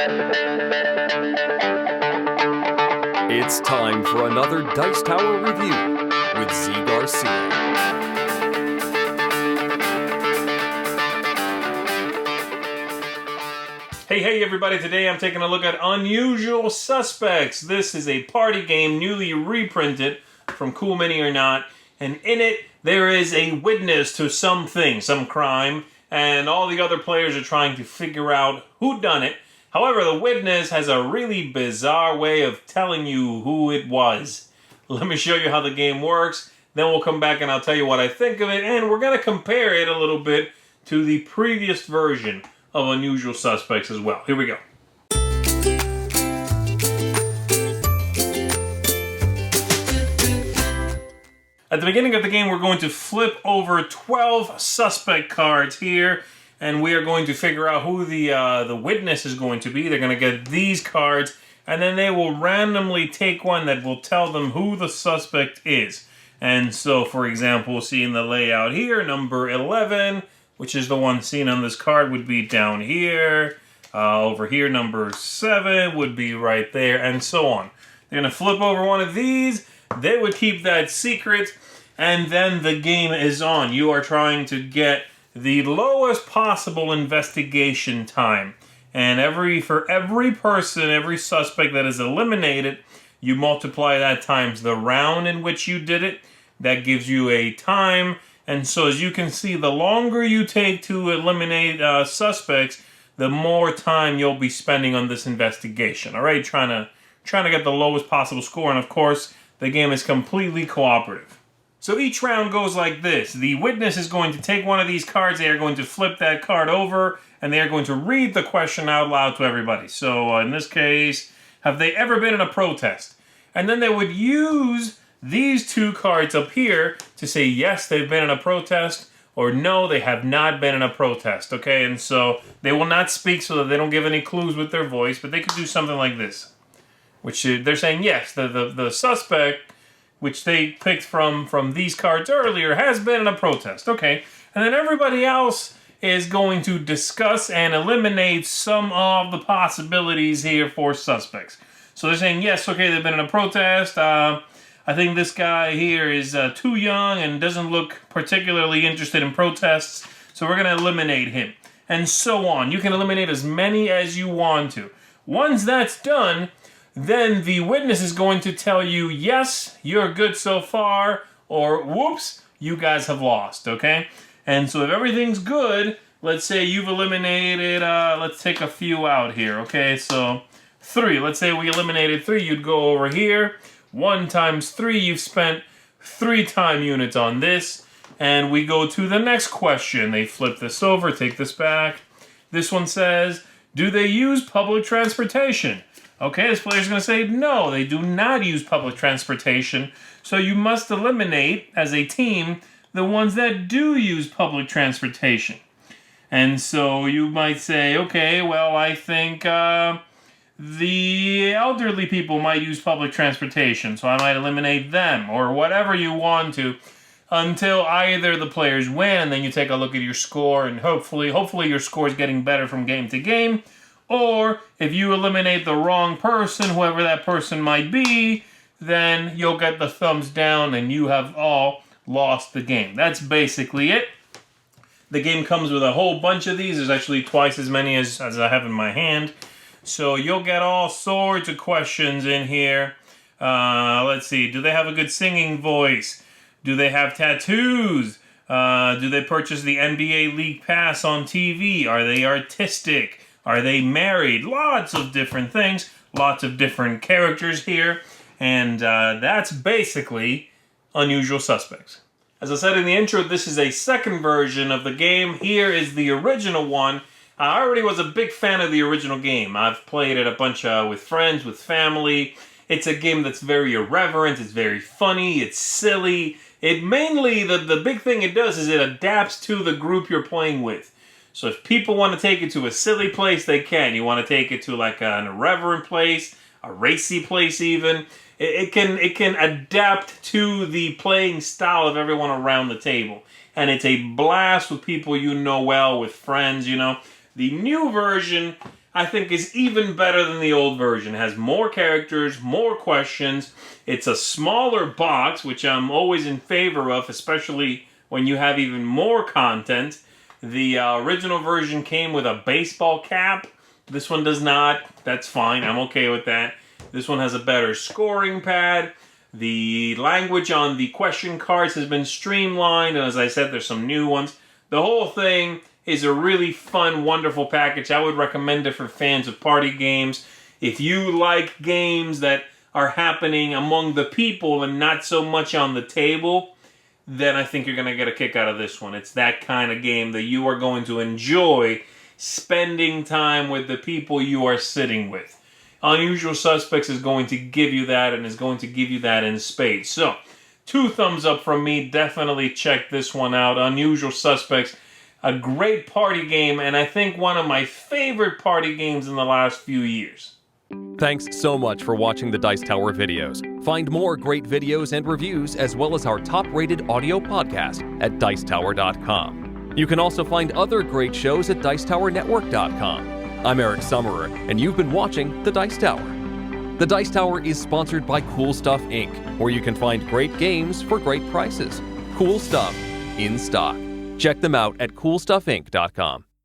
It's time for another Dice Tower review with Z. Garcia. Hey everybody, today I'm taking a look at Unusual Suspects. This is a party game newly reprinted from Cool Mini or Not, and in it there is a witness to something, some crime, and all the other players are trying to figure out who done it. However, the witness has a really bizarre way of telling you who it was. Let me show you how the game works, then we'll come back and I'll tell you what I think of it, and we're going to compare it a little bit to the previous version of Unusual Suspects as well. Here we go. At the beginning of the game, we're going to flip over 12 suspect cards here, and we are going to figure out who the witness is going to be. They're going to get these cards, and then they will randomly take one that will tell them who the suspect is. And so, for example, see in the layout here, number 11, which is the one seen on this card, would be down here. Over here, number 7 would be right there, and so on. They're going to flip over one of these. They would keep that secret, and then the game is on. You are trying to get the lowest possible investigation time. And for every person, every suspect that is eliminated, you multiply that times the round in which you did it. That gives you a time. And so as you can see, the longer you take to eliminate suspects, the more time you'll be spending on this investigation. All right, trying to get the lowest possible score. And of course, the game is completely cooperative. So each round goes like this. The witness is going to take one of these cards. They are going to flip that card over, and they are going to read the question out loud to everybody. So in this case, have they ever been in a protest? And then they would use these two cards up here to say, yes, they've been in a protest, or no, they have not been in a protest, okay? And so they will not speak so that they don't give any clues with their voice, but they could do something like this, which they're saying, yes, the suspect, which they picked from these cards earlier, has been in a protest, okay? And then everybody else is going to discuss and eliminate some of the possibilities here for suspects. So they're saying, yes, okay, they've been in a protest. I think this guy here is too young and doesn't look particularly interested in protests, so we're going to eliminate him. And so on. You can eliminate as many as you want to. Once that's done, then the witness is going to tell you, yes, you're good so far, or whoops, you guys have lost, okay? And so if everything's good, let's say you've eliminated, let's take a few out here, okay? So 3, let's say we eliminated 3, you'd go over here. 1 times 3, you've spent 3 time units on this. And we go to the next question. They flip this over, take this back. This one says, do they use public transportation? Okay, this player's going to say, no, they do not use public transportation. So you must eliminate, as a team, the ones that do use public transportation. And so you might say, okay, well, I think the elderly people might use public transportation, so I might eliminate them, or whatever you want to, until either the players win, then you take a look at your score, and hopefully your score is getting better from game to game, or if you eliminate the wrong person, whoever that person might be, then you'll get the thumbs down, and you have all lost the game. That's basically it. The game comes with a whole bunch of these. There's actually twice as many as I have in my hand. So you'll get all sorts of questions in here. Let's see. Do they have a good singing voice? Do they have tattoos? Do they purchase the NBA League Pass on TV? Are they artistic? Are they married? Lots of different things. Lots of different characters here. And that's basically Unusual Suspects. As I said in the intro, this is a second version of the game. Here is the original one. I already was a big fan of the original game. I've played it a bunch with friends, with family. It's a game that's very irreverent, it's very funny, it's silly. It mainly, the big thing it does is it adapts to the group you're playing with. So if people want to take it to a silly place, they can. You want to take it to like an irreverent place, a racy place even. It can adapt to the playing style of everyone around the table. And it's a blast with people you know well, with friends, you know. The new version I think is even better than the old version. It has more characters, more questions. It's a smaller box, which I'm always in favor of, especially when you have even more content. The original version came with a baseball cap. This one does not. That's fine. I'm okay with that. This one has a better scoring pad. The language on the question cards has been streamlined, and as I said, there's some new ones. The whole thing is a really fun, wonderful package. I would recommend it for fans of party games. If you like games that are happening among the people and not so much on the table, then I think you're going to get a kick out of this one. It's that kind of game that you are going to enjoy spending time with the people you are sitting with. Unusual Suspects is going to give you that, and is going to give you that in spades. So, 2 thumbs up from me. Definitely check this one out. Unusual Suspects, a great party game, and I think one of my favorite party games in the last few years. Thanks so much for watching the Dice Tower videos. Find more great videos and reviews, as well as our top-rated audio podcast at Dicetower.com. You can also find other great shows at DicetowerNetwork.com. I'm Eric Summerer, and you've been watching The Dice Tower. The Dice Tower is sponsored by Cool Stuff Inc., where you can find great games for great prices. Cool stuff in stock. Check them out at CoolStuffInc.com.